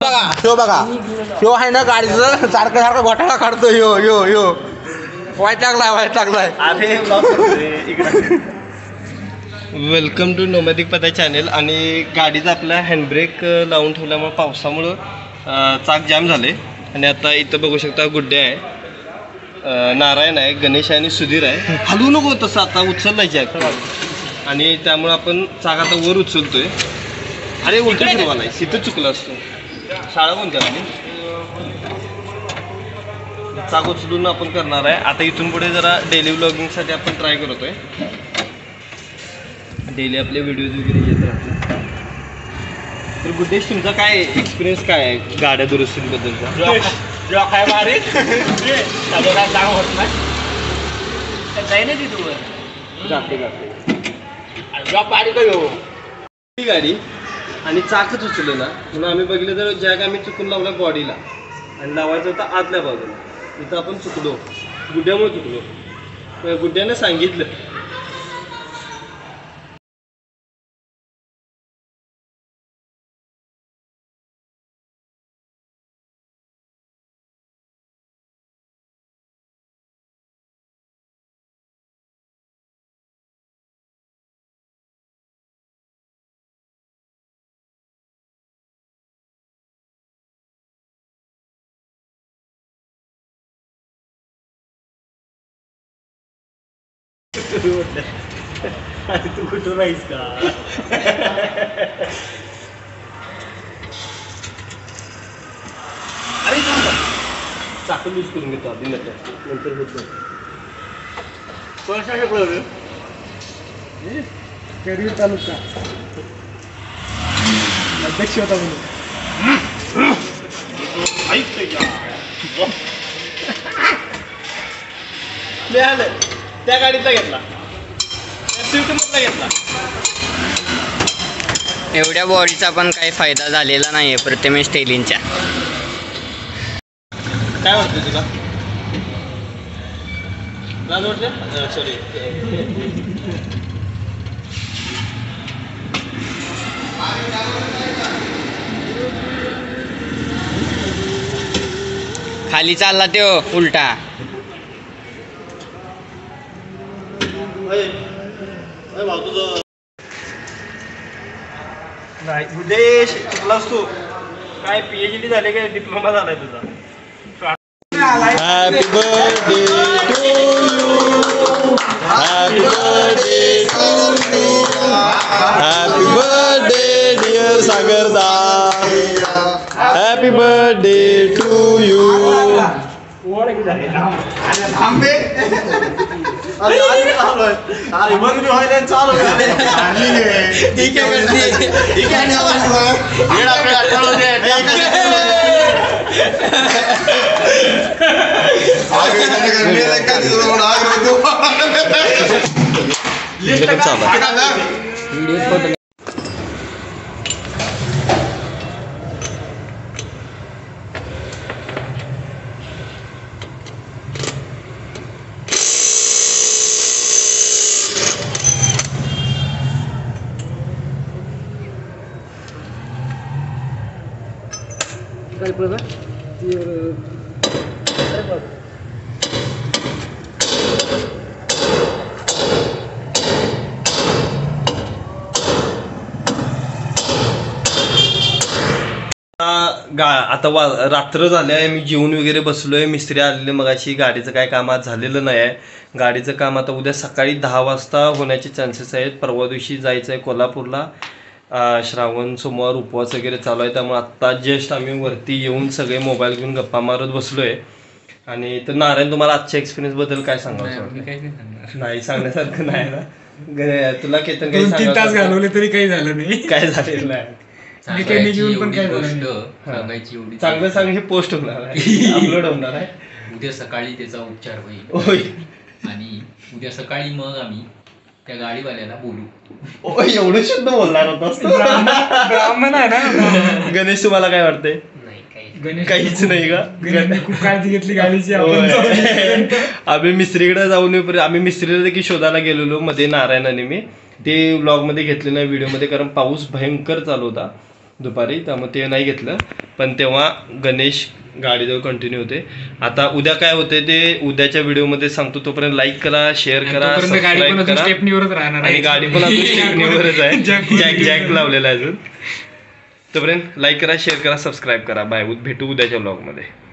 बघा ह्यो आहे ना गाडीचं सारखं सारखं घोटाळा काढतो यो वाईट लागलाय वेलकम टू नोमॅडिक पदा चॅनल. आणि गाडीचा आपला हँडब्रेक लावून ठेवल्यामुळे पावसामुळं चाक जाम झाले. आणि आता इथं बघू शकता गुड्डे आहे, नारायण आहे, गणेश आहे आणि सुधीर आहे. हलवू नको तसं, आता उचललायची आहे आणि त्यामुळं आपण चाक आता वर उचलतोय. अरे उलट फिरवा नाही, इथं चुकलं असतो. शाळा कोणत्या आपली चाक उचलून आपण करणार आहे. आता इथून पुढे जरा डेली व्लॉगिंगसाठी आपण ट्राय करतोय. डेली आपले व्हिडिओज वगैरे येत राहतील. तर गुड्डेश, तुमचा काय एक्सपिरियन्स काय आहे गाड्या दुरुस्तीबद्दलचा? काय भारी काय चांग होत नाही जाते पाणी काय ही गाडी आणि चाकच उचललं ना म्हणून आम्ही बघितलं तर जॅक आम्ही चुकून लावला बॉडीला आणि लावायचं होतं आतल्या बाजूला. इथं आपण चुकलो, गुड्ड्यामुळे चुकलो. गुड्ड्याने सांगितलं. अरे तू कुठं राहीस का? अरे चाकून यूज करून घेतो आधी, नंतर होत नाही. कोणता शिकवलं करिअर तालुका अध्यक्ष होता म्हणून. मिळालं त्या गाडीतला घेतला, स्विफ्टमधला घेतला. एवढ्या बॉडीचा पण काही फायदा झालेला नाहीये प्रथमेश टेलिनच्या. काय वाटतं तुला? लाज वाटते? सॉरी. खाली चालला तो उलटा. नाही उद्देश चुकलास तू. काय PhD झाले काय डिप्लोमा झालाय तुझा? Happy birthday to you, happy birthday to you, happy birthday dear सागरदा, हॅपी बर्थडे टू यू. काय प्रकार आता रात्र झाली आहे. मी जेवून वगैरे बसलोय. मिस्त्री आलेले मगाशी. गाडीचं काय काम आज झालेलं नाही आहे. गाडीचं काम आता उद्या सकाळी 10 वाजता होण्याचे चान्सेस आहेत. परवा दिवशी जायचं आहे कोल्हापूरला. श्रावण सोमवार उपवास वगैरे चालू आहे. त्यामुळे आत्ता जस्ट आम्ही वरती येऊन सगळे मोबाईल घेऊन गप्पा मारत बसलोय. आणि तर नारायण, तुम्हाला आजच्या एक्सपिरियन्स बद्दल काय सांगायचं? नाही सांगण्यासारखं नाही ना. तुला केतन काही 2-3 तास घालवले तरी काही झालं नाही. काय झालेलं नाही. चांगलं सांग. हे पोस्ट होणार आहे, अपलोड होणार आहे. उद्या सकाळी त्याचा उपचार होईल आणि उद्या सकाळी मग आम्ही त्या गाडीवाल्याला बोलू. एवढं शुद्ध बोलणार होतास. ब्राह्मण आहे ना. गणेश, तुम्हाला काय वाटतंय? काहीच नाही का? खूप काळजी घेतली गाडीची. आम्ही मिस्त्रीकडे जाऊन आम्ही मिस्त्रीला देखील शोधायला गेलेलो मध्ये, नारायण आणि मी. ते व्लॉगमध्ये घेतले नाही व्हिडिओमध्ये, कारण पाऊस भयंकर चालू होता. दुपारी, त्यामुळे ते नाही घेतलं. पण तेव्हा गणेश गाडीजवळ कंटिन्यू होते. आता उद्या काय होते ते उद्याच्या व्हिडिओमध्ये सांगतो. तोपर्यंत लाईक करा, शेअर करा, तोपर्यंत गाडी पण सबस्क्राईब अजून करा. स्टेपनीवरच राहणार आणि आहे. गाडी पण अजून स्टेपनीवरच आहे. Jack- जॅक लावलेला आहे अजून. तोपर्यंत लाईक करा, शेअर करा, सबस्क्राईब करा. बाय, भेटू उद्याच्या व्लॉगमध्ये.